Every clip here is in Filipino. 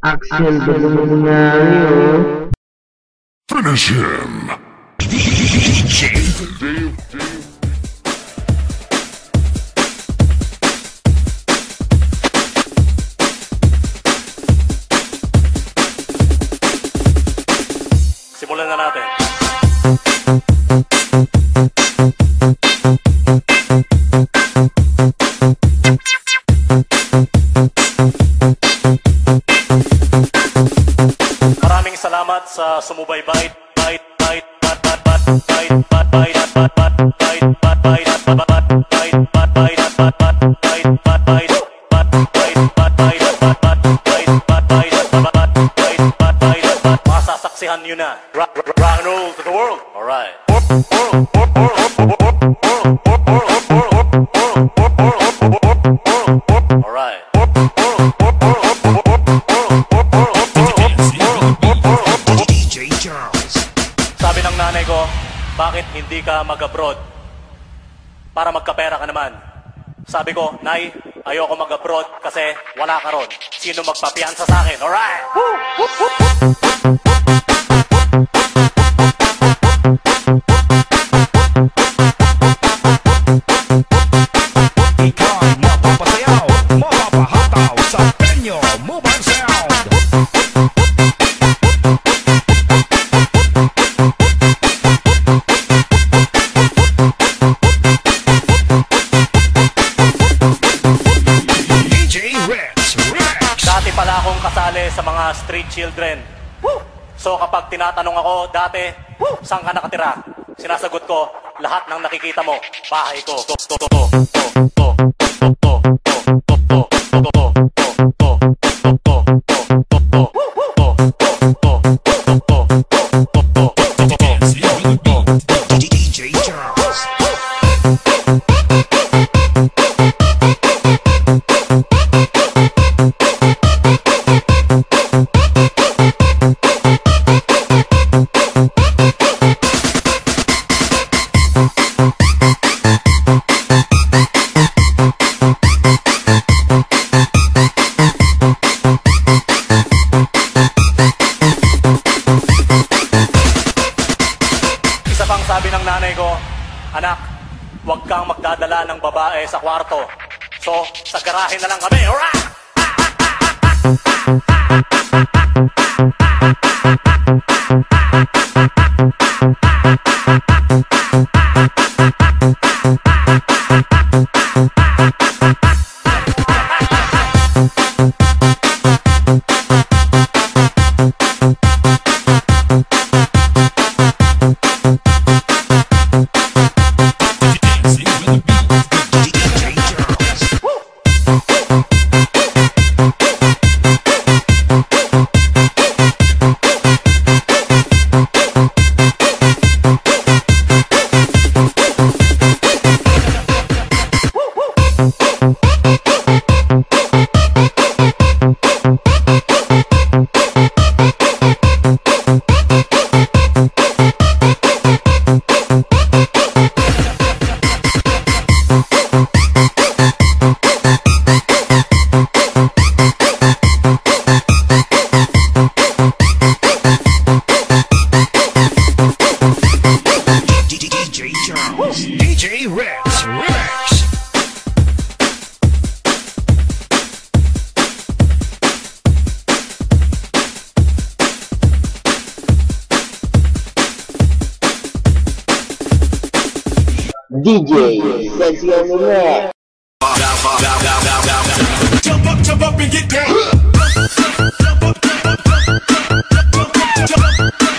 Axel Bernardo. Finish him! Simulan na natin. Maraming salamat sa sumubaybay. Masasaksihan nyo na. Rock and roll to the world. Alright. Alright. DJ Charles. Sabi ng nanay ko, bakit hindi ka mag-abroad? Para magkapera ka naman. Sabi ko, Nay, ayoko mag-abroad kasi wala ka ron. Sino magpapiansa sa akin? Alright! Ika'y mapapasayaw, mapapahataw sa Penyo Mobile Sound. DJ Rex. Dati pala akong kasali sa mga street children. So kapag tinatanong ako dati, saan ka nakatira? Sinasagot ko, lahat ng nakikita mo, bahay ko. DJ Charles. Isa pang sabi ng nanay ko, anak, huwag kang magdadala ng babae sa kwarto. So, sa garahe na lang kami. Alright! DJ Charles. DJ Rex. DJ Session Remix. Jump up and get down. Jump up and get down.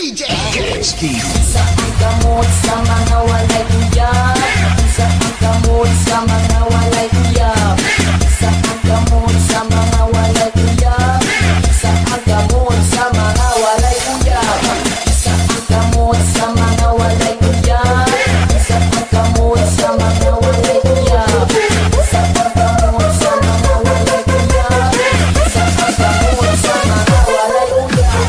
DJ KXD. Sa ang gamot sa mga walay uyab, sa ang gamot sa mga walay uyab, sa ang gamot sa mga walay uyab, sa ang gamot sa mga walay uyab, sa ang gamot sa mga walay uyab, sa ang gamot sa mga walay uyab, sa ang gamot sa mga walay uyab, sa ang gamot sa mga walay uyab.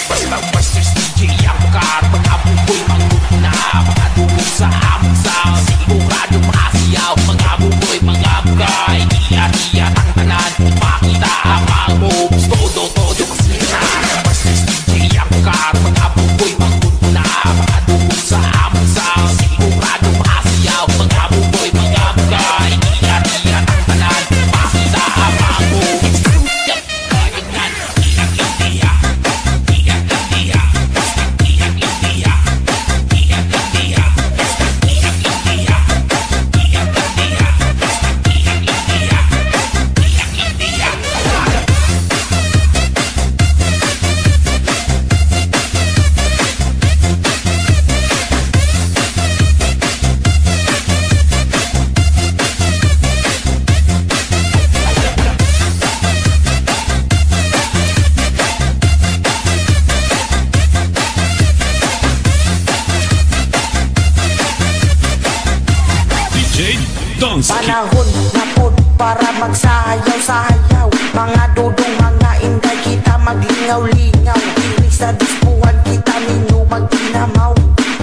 Basta Masters DJ ang bakar, mga buboy manguna, mga dulog sa aming sound, sigurado makasiyaw, mga buboy, mga bugay, iya-iya ang tanan, makita ang mga moves, todo kasina. Masters DJ ang bakar, mga buboy manguna, mga dulog sa aming sound, sigurado makasiyaw, mga buboy, mga bugay, iya-iya ang tanan, makita ang mga moves. Kaya yan, iya-iya. Panahon na pod para magsayaw-sayaw, mga dudong, mga inday, kita maglingaw-lingaw, diri sa dispuhan kita ninyo magtinamaw,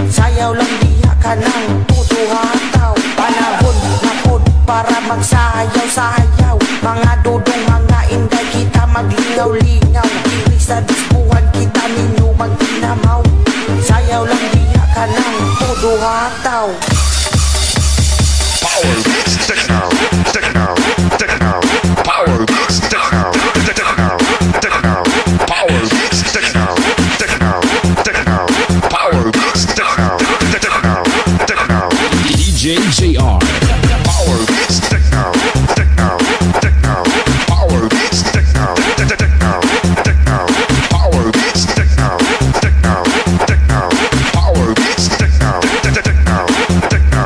sayaw lang diha ka ng tutuhataw. Panahon na pod para magsayaw-sayaw, mga dudong, mga inday, kita maglingaw-lingaw, diri sa dispuhan kita ninyo magtinamaw, sayaw lang diha ka ng tutuhataw. Power beats techno, techno, techno. Power beats techno, techno, techno. Power beats techno, techno, techno. Power beats techno, techno, techno. DJ JR. Power beats techno, techno, techno. Power beats techno, techno, techno. Power beats techno, techno, techno. Power beats techno, techno, techno.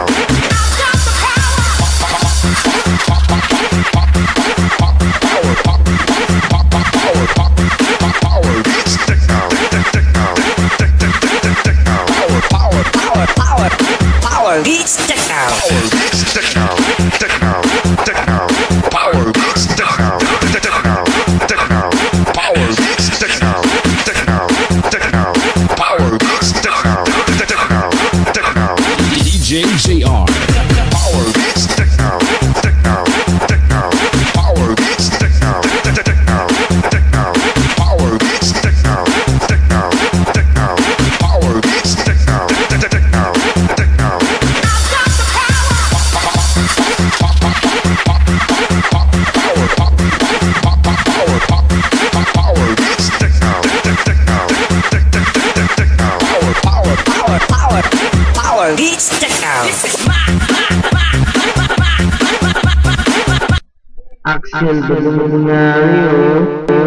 Power beats techno. Power beats techno, techno, techno. Power beats techno, techno, techno. Power beats techno, techno, techno. Power beats techno, techno, techno. DJ JR. Power beats techno, techno, techno. Power beats techno, techno, techno. Power beats techno, techno, techno. Power beats techno, techno, techno. Power beats techno. Axel Bernardo.